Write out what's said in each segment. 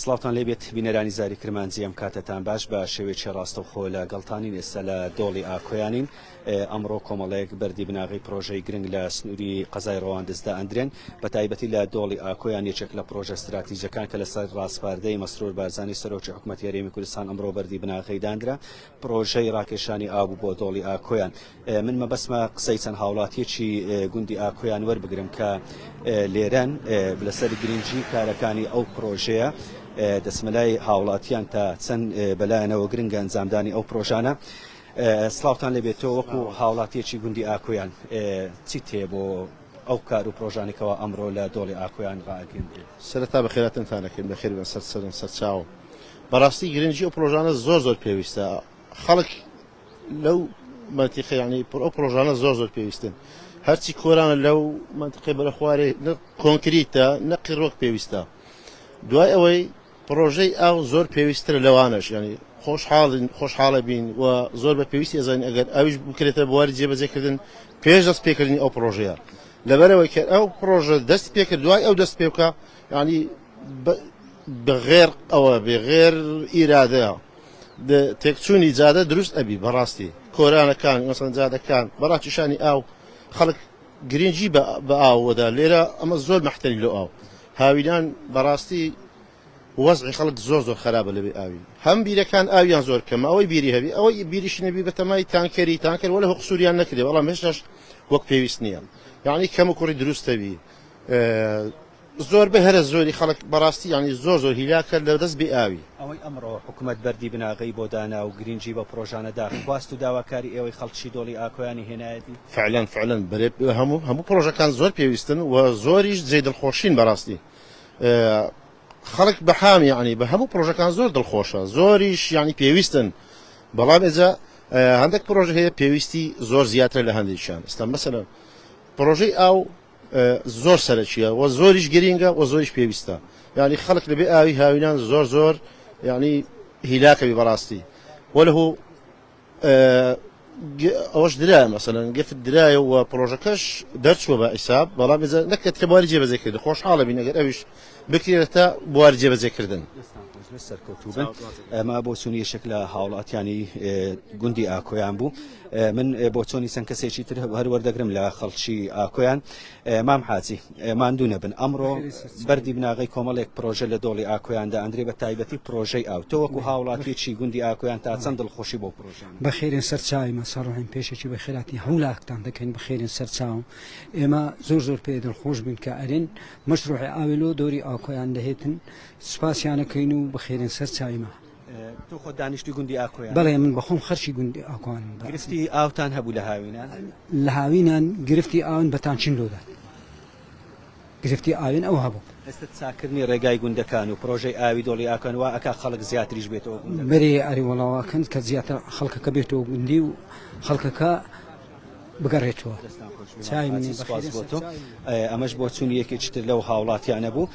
سڵاوتان لێبێت بینەرانی زاری کرمانجی ئەم کاتتان باش بە شێوەیەکی ڕاستەوخۆ لە گەڵتانین ئێستا لە دۆڵی ئاکۆیانین. ئەمڕۆ کۆمەڵەیەک بەردی بناغی پرۆژەی گرنگ لە سنووری قەزای ڕەواندزدا ئەندرێن بە تایبەتی لە دۆڵی ئاکۆیان یەکێک لە پرۆژە استراتیژیەکان کە لەسەر ڕاستپاردەی مەسرور بارزانی سەرۆکی حکوومەتی هەرێمی کوردستان ئەمڕۆ بەردی بناغی دانرا پرۆژەی ڕاکێشانی ئاو بۆ دۆڵی ئاکۆیان. من مەبەسمە قسەی چەند هاوڵاتیەکی گوندی ئاکۆیان وەربگرم کە لێرەن لەسەر گرنگی کارەکانی ئەو پرۆژەیە دەسمەلای هاوڵاتیان تا چەند بەلایەنەوە گرنگە ئەنجامدانی ئەو پرۆژانە. سڵاوتان لێبێتەوە وەکو هاوڵاتیەکی گوندی ئاکۆیان چیت هەیە بۆ ئەو کار و پرۆژانێکەوە ئەمڕۆ لە دۆڵی ئاکۆیان ڕاگەین؟ سەرەتا بەخێراتتانەکەین بەخێر بن سەرم سەرچاو. بەڕاستی گرنگی ئەو پرۆژانە زۆر پێویستە. خەڵک لەو منتیقە یعنی ئەو پرۆژانە زۆر پێویستن. هەرچی کۆرانە لەو منتیقەی بەرە خوارێ نە کۆنکریتە نە قیڕۆک پێویستە. دوای ئەوەی پرۆژەی ئاو زۆر پێویستترە لەوانش، ینی خۆشحاڵە بین و زۆر بە پێویستی ئەزانین ئەگەر ئەویش بکرێتە بواری جێبەجێکردن پێش دەست پێکردنی ئەو پرۆژەیە. لەبەرەوەی کە ئەو پرۆژە دەست پێکرد دوای ئەو دەست پێ بکە، ینی بغێر ئەوە بغێر ئیرادەیە تێکچوونی جادە دروست ئەبی. بەڕاستی کۆرانەکان مەسەڵەن جادەکان بەڕاکێشانی ئاو خەڵک گرنگی بە ئاوەدا لێرە ئەمە زۆر مەحتەری لەو ئاو هاوینان بەڕاستی وەزعی خەڵک زۆر خراپە لەبێ ئاوی. هەم بیرەکان ئاویان زۆر کەمە، ئەوەی بیری هەبی ئەوەی بیریش نەبی بە تەمای تانکەر وەلا قسووریان نەکردێ، بەڵام هێشتاش وەک پێویست نییە. یعنی کەم و کوڕی دروستەبی زۆر بە هەرە زۆری خەڵک بەڕاستی ینی زۆر هیلاکە لە دەست بێ ئاوی. ئەوەی ئەمڕۆ حکوومەت بەردی بناغی بۆ دانا و گرنگی بە پرۆژانەدا خواست و داواکاری ئێوەی خەڵکی دۆڵی ئاکۆیانی هێنایەتی؟ فعلەن بەرێ هەموو پرۆژەکان زۆر پێویستن و زۆریش جێ دڵخۆشین. بەڕاستی خەڵک بەحامی ینی بە هەموو پرۆژەکان زۆر دڵخۆشە، زۆریش ینی پێویستن. بەڵام ئێجا هەندێک پرۆژە هەیە پێویستی زۆر زیاتر لە هەندێکیان. ئێستا مەسەلەن پرۆژەی ئاو زۆر سەرەکیە و زۆریش گرینگە و زۆریش پێویستە. ینی خەڵک لەبێ ئاوی هاوینان زۆر ینی هیلاکەوی بەڕاستی وەلهو ئەوەش درایە مەسەلەن گفت درایە و پرۆژەکەش دەرچووە بە حیساب، بەڵام ێجا نەکرێت کە بواری جێبەجێکرد. خۆشحاڵە بین ئەگەر ئەویش بکرێتە بواری جێبەجێکردن. سەرکەوتوبن ئەمە بۆ چوونی یەشێک لە هاوڵاتیانی گوندی ئاکۆیان بوو. من بۆ چۆنی چەند کەسێکی تر هەروەردەگرم لە خەڵکی ئاکۆیان. مام حاجی ماندوو نەبن، ئەمڕۆ بەردی بناغی کۆمەڵێک پرۆژە لە دۆڵی ئاکۆیاندا ئەندرێ بە تایبەتی پرۆژەی ئاو. تۆ وەکو هاوڵاتیەکی گوندی ئاکۆیان تا چەند دڵخۆشی بۆ پرۆژەکان؟ بەخێرن سەرچاوی مەسەڕۆحین پێشێکی بەخێراتی هەولاکتان دەکەین بەخێرن سەرچاو. ئێمە زۆر پێ دڵخۆش بین کە ئەرێن مەشروعی ئاوێلۆ دۆری ئاکۆیان دەهێتن. سوپاسیانەکەین و بەخێرن سەرچاویمە. تۆ خۆ دانیشتی گوندی ئاکۆیان؟ بەڵێ من بەخۆم خەرشی گوندی ئاکۆیانم. گرفتی ئاوتان هەبوو لە هاوینان؟ لە هاوینان گرفتی ئاون بەتانچین لۆدا گرفتی ئاوین ئەو هەبوو. ئێستا چاکردنی ڕێگای گوندەکان و پرۆژەی ئاوی دۆڵی ئاکۆیان وا ئەکا خەڵک زیاتریش بێتەوە گوندەکان؟ بەرێ ئەری وەڵاوەکەن کە زیاتر خەڵکەکە بێتەوە گوندی و خەڵکەکە بگەڕێتەوە. ئەمەش بۆ چوونی یەکێکی تر لەو هاوڵاتیانە بوو.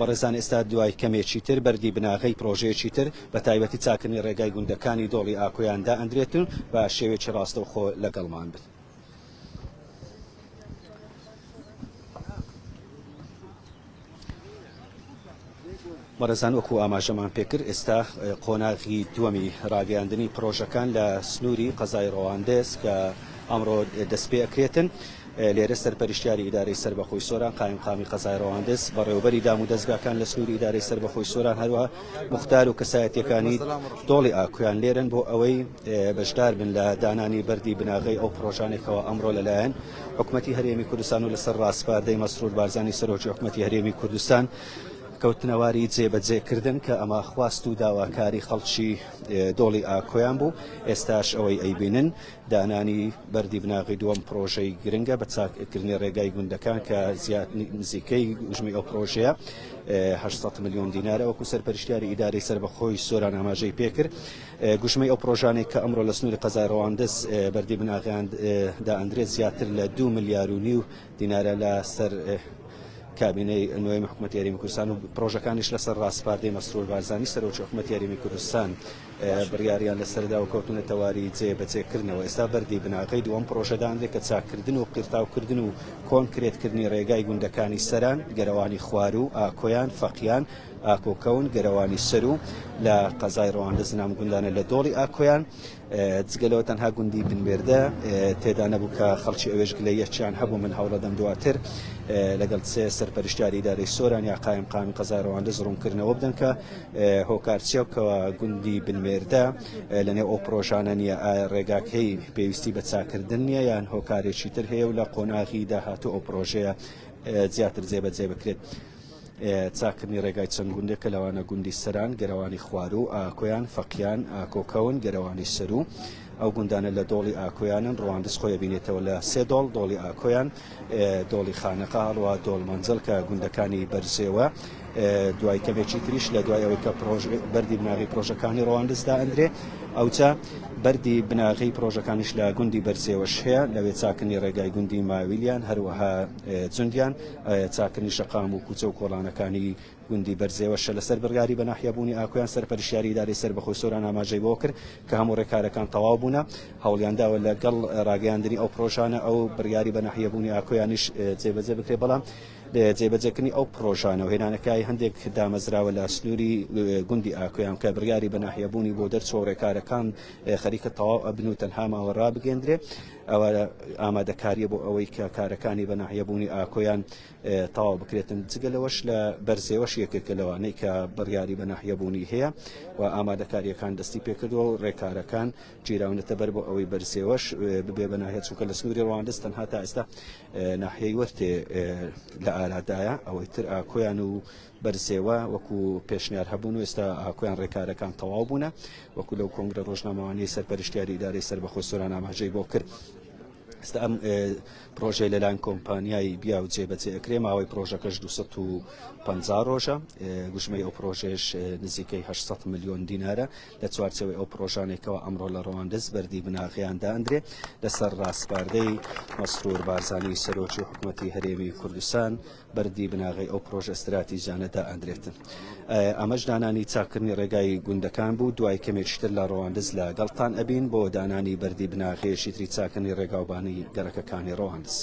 بەڕێزان ئێستا دوای کەمێکی تر بەردی بناغی پرۆژەیەکی تر بە تایبەتی چاکردنی ڕێگای گوندەکانی دۆڵی ئاکۆیاندا ئەندرێتن بە شێوەیەکی ڕاستەوخۆ لەگەڵمان بن. بەڕێزان وەکو ئاماژەمان پێکرد ئێستا قۆناغی دووەمی ڕاگەیاندنی پرۆژەکان لە سنووری قەزای ڕەواندز کە ئەمڕۆ دەست پێ ئەکرێتن. لێرە سەرپەرشتیاری ئیدارەی سەربەخۆی سۆران قایمقامی قەزای ڕەواندز بەڕێوەبەری دام و دەستگاکان لە سنووری ئیدارەی سەربەخۆی سۆران هەروەها موختار و کەسایەتیەکانی دۆڵی ئاکۆیان لێرن بۆ ئەوەی بەشدار بن لە دانانی بەردی بناغی ئەو پرۆژانێکەوە ئەمڕۆ لەلایەن حکوومەتی هەرێمی کوردستان و لەسەر ڕاستپاردەی مەسرور بارزانی سەرۆکی حکوومەتی هەرێمی کوردستان کەوتنەواری جێبەجێکردن کە ئەمە خواست و داواکاری خەڵکی دۆڵی ئاکۆیان بوو. ئێستاش ئەوەی ئەیبینن دانانی بەردی بناغی دووەم پرۆژەی گرنگە بە چاکردنی ڕێگای گوندەکان کە نزیکەی گژمی ئەو پرۆژەیە 800 ملیۆن دینارە وەکو سەرپەرشتیاری ئیدارەی سەربەخۆی سۆران ئاماژەی پێکرد. گوژمەی ئەو پرۆژانێک کە ئەمڕۆ لە سنووری قەزای ڕەواندز بەردی بناغیان دا ئەندرێت زیاتر لە 2.5 ملیار دینارە لە سەر کابینەی نوێی حکوومەتی هەرێمی کوردستان و پرۆژەکانیش لەسەر ڕاستپاردەی مەسرور بارزانی سەرۆکی حکوومەتی هەرێمی کوردستان بڕیاریان لەسەردا و کەوتونە تەواری جێبەجێکردنەوە. ئێستا بەردی بناغی دووەم پرۆژەدانرێت کە چاکردن و قیرتاوکردن و کۆنکرێتکردنی ڕێگای گوندەکانی سەران، گەرەوانی خوار و ئاکۆیان، فەقیان ئاکۆکەون گەرەوانی سەر و لە قەزای ڕەواندز نامگوندانە لە دۆڵی ئاکۆیان جگەلەوە تەنها گوندی بنمێردە تێدا نەبوو کە خەڵکی ئەوێش گلەیەکیان هەبوو من هەوڵە دەم دواتر لەگەڵ سێ سەرپەرشتیاری ئیدارەی سۆران یا قایم قامی قەزای ڕەواندز ڕوونکردنەوە بدەن کە هۆکارچیەوەکەوە گوندی بنمێردە لەنێو ئەو پرۆژانە نیە ڕێگاکەی پێویستی بە چاکردن نیە یان هۆکارێکی تر هەیە و لە قۆناغی داهاتوو ئەو پرۆژەیە زیاتر جێبەجێ بکرێت. چاکردنی ڕێگای چەند گوندێکە لەوانە گوندی سەران گەرەوانی خوار و ئاکۆیان فەقیان ئاکۆکەون گەرەوانی سەر و ئەو گوندانە لە دۆڵی ئاکۆیانن ڕەواندز خۆی بینێتەوە لە سێ دۆڵ دۆڵی ئاکۆیان دۆڵی خانەقا هەڵوا دۆڵ مەنزل کە گوندەکانی بەرزێوە دوای کەمێکی تریش لە دوای ئەوەی کە بەردی بناغی پرۆژەکانی ڕەواندزدا ئەندرێ ئەوجا بەردی بناغی پرۆژەکانیش لە گوندی بەرزێوەش هەیە لەوێ چاکردنی ڕێگای گوندی ماویلیان هەروەها جوندیان چاکردنی شەقام و کوچە و کۆڵانەکانی گوندی بەرزێوەشە لەسەر بڕیاری بە ناحیەبوونی ئاکۆیان سەرپەرشتیاری ئیدارەی سەربەخۆی سۆران ئاماژەی بۆ کرد کە هەموو ڕێکارەکان تەواو بوونە هەوڵیانداوە لەگەڵ ڕاگەیاندنی ئەو پرۆژانە ئەو بڕیاری بە ناحیەبوونی ئاکۆیانیش جێبەجێ بکرێت بەڵام جێبەجێکردنی ئەو پرۆژانە و هێنانەکەی هەندێک دامەزراوە لە سنووری گوندی ئاکۆیان کە بڕیاری بە ناحیەبوونی بۆ دەرچۆ ڕێکارەکان خەریکە تەواو ئەبن و تەنها ماوەڕا بگەندرێ ئەوە ئامادەکاریە بۆ ئەوەی کە کارەکانی بە ناحیەبوونی ئاکۆیان تەواو بکرێتن جگەلەوەش لە بەرزێوەش یەکێکە لەوانەی کە بڕیاری بە ناحیەبوونی هەیە و ئامادەکاریەکان دەستی پێکردەوە و ڕێکارەکان گیراونەتە بەر بۆ ئەوەی بەرزێوەش ببێ بە ناحیە چووکە لە سنووری ڕەواندز تەنها تا ئێستا ناحیەی وەرتێ لە ئارادایە ئەوەی تر ئاکۆیان و بەرزێوە وەکو پێشنیار هەبوون و ئێستا ئاکۆیان ڕێکارەکان تەواو بوونە وەکو لەو کۆنگرە ڕۆژنامەوانەی سەرپەرشتیاری ئیدارەی سەربەخۆی سۆران ئاماژەی بۆ کرد. ئێستا ئەم پرۆژەی لەلایەن کۆمپانیای بیا و جێبەجێ ئەکرێ ماوەی پرۆژەکەش 250 ڕۆژە گوژمەی ئەو پرۆژێش نزیکەی 800 ملیۆن دینارە لە چوارچەوەی ئەو پرۆژانێکەوە ئەمڕۆ لە ڕەواندز بەردی بناغیاندا ئەندرێ لەسەر ڕاستپاردەی مەسرور بارزانی سەرۆکی حکوومەتی هەرێمی کوردستان بەردی بناغی ئەو پرۆژە استراتیژیانەدا ئەندرێتن. ئەمەش دانانی چاکردنی ڕێگای گوندەکان بوو دوای کەمێکتر لە ڕەواندز لە گەڵتان ئەبین بۆ دانانی بەردی بناغێشی تری چاکردنی ڕێگاوبانی گەرەکەکانی ڕەواندز.